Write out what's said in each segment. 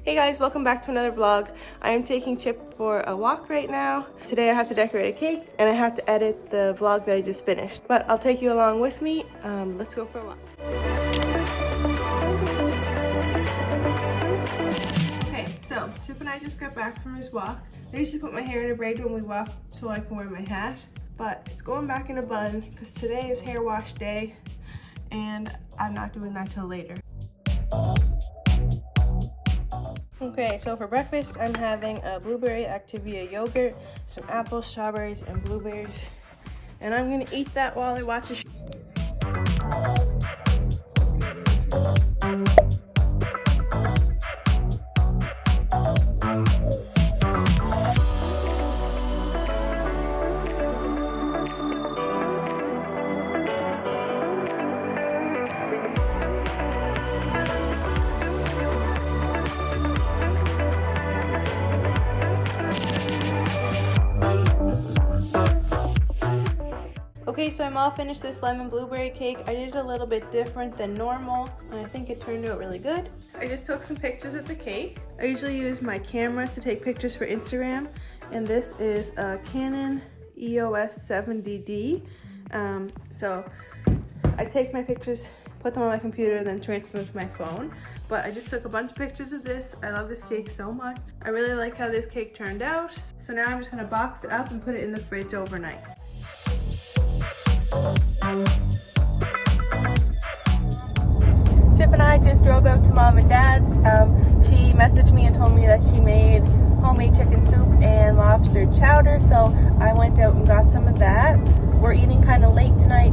Hey guys, welcome back to another vlog. I am taking Chip for a walk right now. Today I have to decorate a cake and I have to edit the vlog that I just finished. But I'll take you along with me. Let's go for a walk. Okay, so Chip and I just got back from his walk. I usually put my hair in a braid when we walk so I can wear my hat. But it's going back in a bun because today is hair wash day and I'm not doing that till later. Okay, so for breakfast, I'm having a blueberry Activia yogurt, some apples, strawberries, and blueberries. And I'm gonna eat that while I watch a show. Okay, so I'm all finished this lemon blueberry cake. I did it a little bit different than normal, and I think it turned out really good. I just took some pictures of the cake. I usually use my camera to take pictures for Instagram, and this is a Canon EOS 70D. So I take my pictures, put them on my computer, then transfer them to my phone. But I just took a bunch of pictures of this. I love this cake so much. I really like how this cake turned out. So now I'm just gonna box it up and put it in the fridge overnight. Chip and I just drove out to Mom and Dad's. She messaged me and told me that she made homemade chicken soup and lobster chowder, so I went out and got some of that. We're eating kind of late tonight.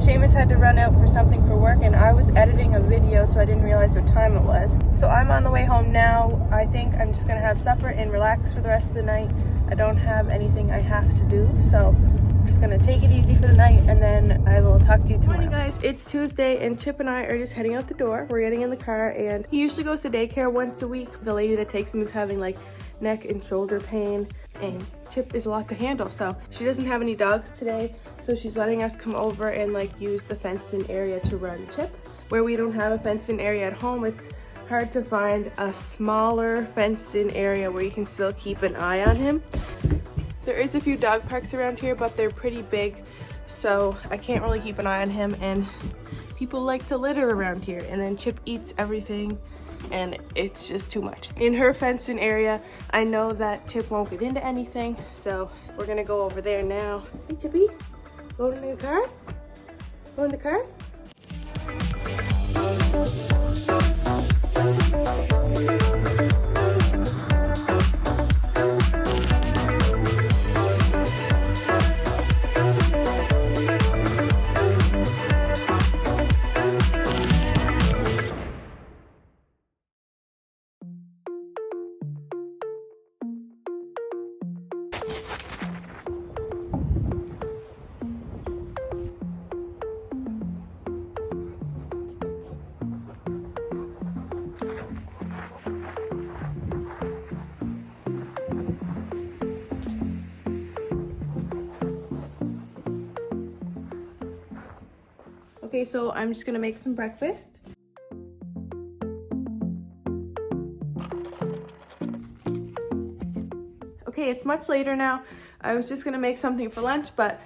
Seamus had to run out for something for work and I was editing a video, so I didn't realize what time it was. So I'm on the way home now. I think I'm just gonna have supper and relax for the rest of the night. I don't have anything I have to do, so I'm just gonna take it easy for the night and then I will talk to you tomorrow. Good morning guys, it's Tuesday and Chip and I are just heading out the door. We're getting in the car and he usually goes to daycare once a week. The lady that takes him is having like neck and shoulder pain and Chip is a lot to handle, so she doesn't have any dogs today, so she's letting us come over and like use the fenced-in area to run Chip. Where we don't have a fenced-in area at home, it's hard to find a smaller fenced-in area where you can still keep an eye on him. There is a few dog parks around here, but they're pretty big, so I can't really keep an eye on him, and people like to litter around here, and then Chip eats everything, and it's just too much. In her fenced-in area, I know that Chip won't get into anything, so we're gonna go over there now. Hey Chippy, go in the car? Go in the car? Okay, so I'm just gonna make some breakfast. Okay, it's much later now. I was just gonna make something for lunch, but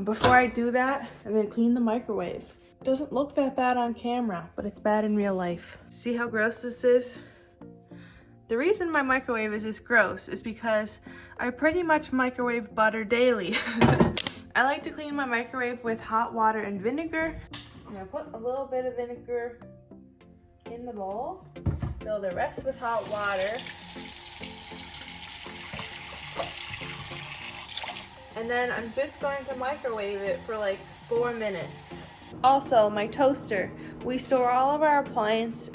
before I do that, I'm gonna clean the microwave. It doesn't look that bad on camera, but it's bad in real life. See how gross this is? The reason my microwave is this gross is because I pretty much microwave butter daily. I like to clean my microwave with hot water and vinegar. I'm gonna put a little bit of vinegar in the bowl, fill the rest with hot water, and then I'm just going to microwave it for like 4 minutes. Also, my toaster. We store all of our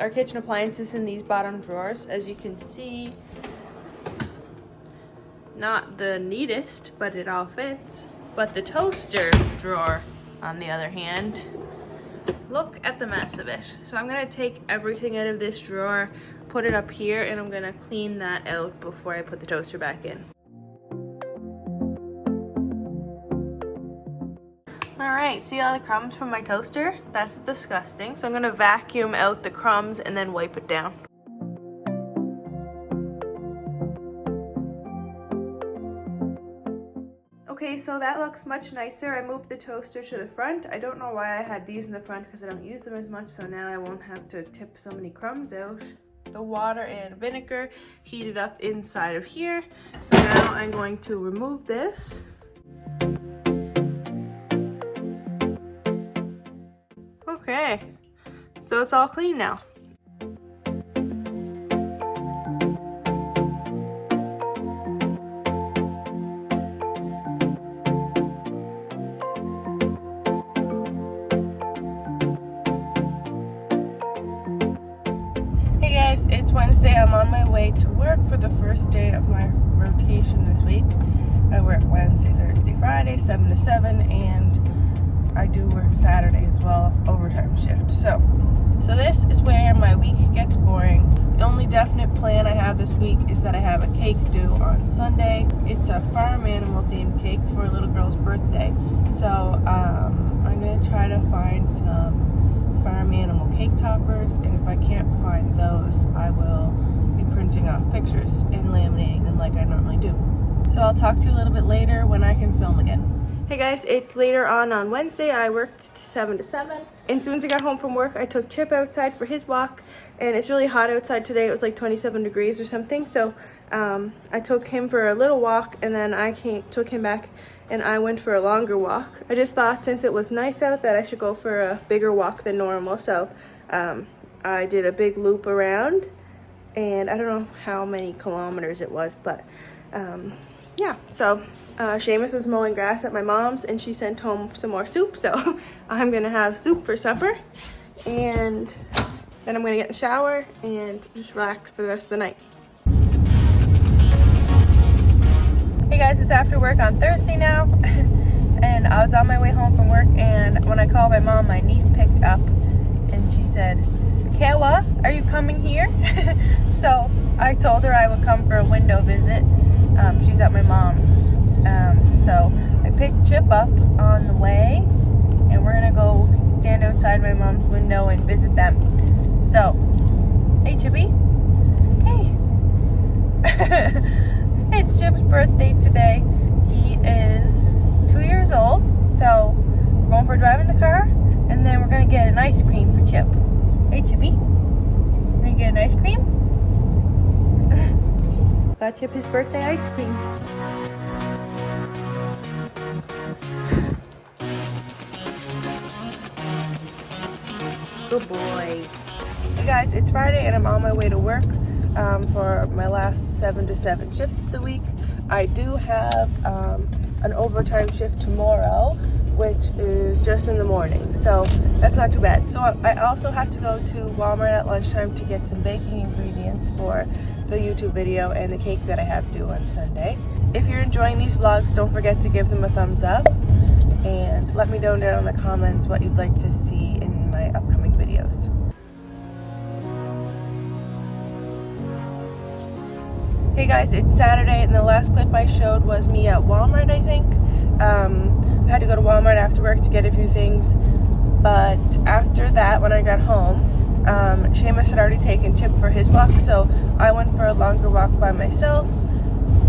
kitchen appliances in these bottom drawers. As you can see, not the neatest, but it all fits. But the toaster drawer, on the other hand, look at the mess of it. So I'm gonna take everything out of this drawer, put it up here, and I'm gonna clean that out before I put the toaster back in. All right, see all the crumbs from my toaster? That's disgusting. So I'm gonna vacuum out the crumbs and then wipe it down. Okay, so that looks much nicer. I moved the toaster to the front. I don't know why I had these in the front because I don't use them as much, so now I won't have to tip so many crumbs out. The water and vinegar heated up inside of here. So now I'm going to remove this. Okay, so it's all clean now. Hey guys, it's Wednesday. I'm on my way to work for the first day of my rotation this week. I work Wednesday, Thursday, Friday, 7 to 7, and I do work Saturday as well, overtime shift. So this is where my week gets boring. The only definite plan I have this week is that I have a cake due on Sunday. It's a farm animal themed cake for a little girl's birthday. So I'm gonna try to find some farm animal cake toppers, and if I can't find those, I will be printing off pictures and laminating them like I normally do. So I'll talk to you a little bit later when I can film again. Hey guys, it's later on Wednesday. I worked 7 to 7. And as soon as I got home from work, I took Chip outside for his walk. And it's really hot outside today. It was like 27 degrees or something. So I took him for a little walk, and then I took him back and I went for a longer walk. I just thought since it was nice out that I should go for a bigger walk than normal. So I did a big loop around, and I don't know how many kilometers it was, but yeah. So Seamus was mowing grass at my mom's, and she sent home some more soup. So I'm gonna have soup for supper, and then I'm gonna get in the shower and just relax for the rest of the night. Hey guys, it's after work on Thursday now, and I was on my way home from work, and when I called my mom, my niece picked up, and she said, "Kayla, are you coming here?" So I told her I would come for a window visit. She's at my mom's. So I picked Chip up on the way, and we're gonna go stand outside my mom's window and visit them. So, hey Chippy. Hey. It's Chip's birthday today. He is 2 years old. So we're going for a drive in the car, and then we're gonna get an ice cream for Chip. Hey Chippy. We're gonna get an ice cream. Got Chip his birthday ice cream. Good boy. Hey guys, it's Friday and I'm on my way to work for my last 7 to 7 shift of the week. I do have an overtime shift tomorrow, which is just in the morning, so that's not too bad. So I also have to go to Walmart at lunchtime to get some baking ingredients for the YouTube video and the cake that I have due on Sunday. If you're enjoying these vlogs, don't forget to give them a thumbs up, and let me know down in the comments what you'd like to see in my upcoming videos. Hey guys, it's Saturday, and the last clip I showed was me at Walmart, I think. I had to go to Walmart after work to get a few things, but after that, when I got home, Seamus had already taken Chip for his walk, so I went for a longer walk by myself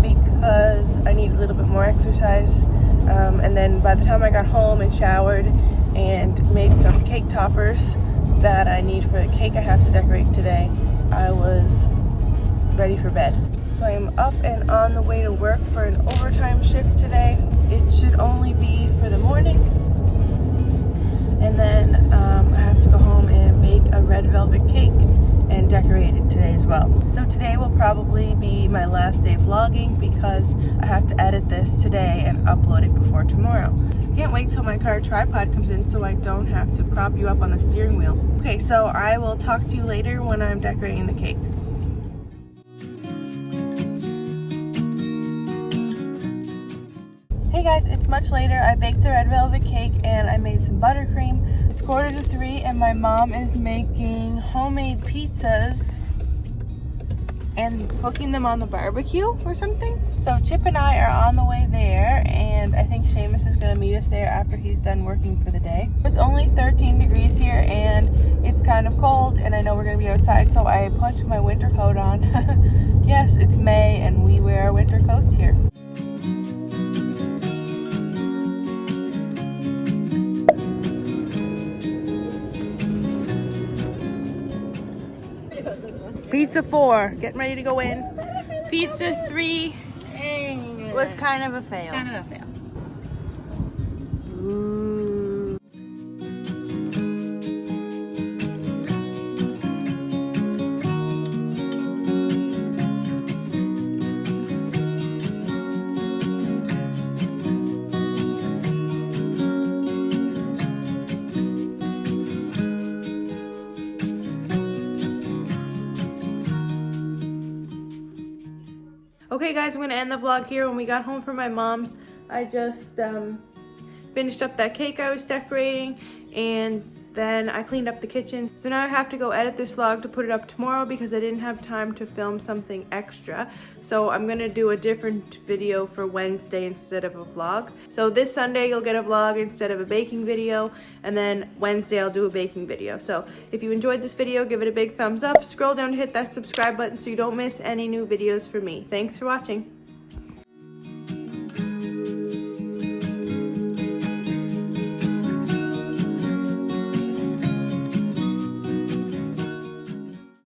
because I need a little bit more exercise. And then by the time I got home and showered and made some cake toppers that I need for the cake I have to decorate today, I was ready for bed. So I'm up and on the way to work for an overtime shift today. It should only be for the morning. And then I have to go home and bake a red velvet cake and decorate it today as well. So today will probably be my last day vlogging because I have to edit this today and upload it before tomorrow. Can't wait till my car tripod comes in so I don't have to prop you up on the steering wheel. Okay, so I will talk to you later when I'm decorating the cake. Hey guys, it's much later. I baked the red velvet cake and I made some buttercream. It's 2:45 and my mom is making homemade pizzas and cooking them on the barbecue or something. So Chip and I are on the way there, and I think Seamus is going to meet us there after he's done working for the day. It's only 13 degrees here and it's kind of cold, and I know we're going to be outside, so I put my winter coat on. Yes, it's May and we wear our winter coats here. Pizza 4, getting ready to go in. Pizza 3 was kind of a fail. Kind of a fail. Ooh. Okay guys, I'm gonna end the vlog here. When we got home from my mom's, I just finished up that cake I was decorating, and then I cleaned up the kitchen. So now I have to go edit this vlog to put it up tomorrow because I didn't have time to film something extra. So I'm gonna do a different video for Wednesday instead of a vlog. So this Sunday you'll get a vlog instead of a baking video, and then Wednesday I'll do a baking video. So if you enjoyed this video, give it a big thumbs up. Scroll down to hit that subscribe button so you don't miss any new videos from me. Thanks for watching.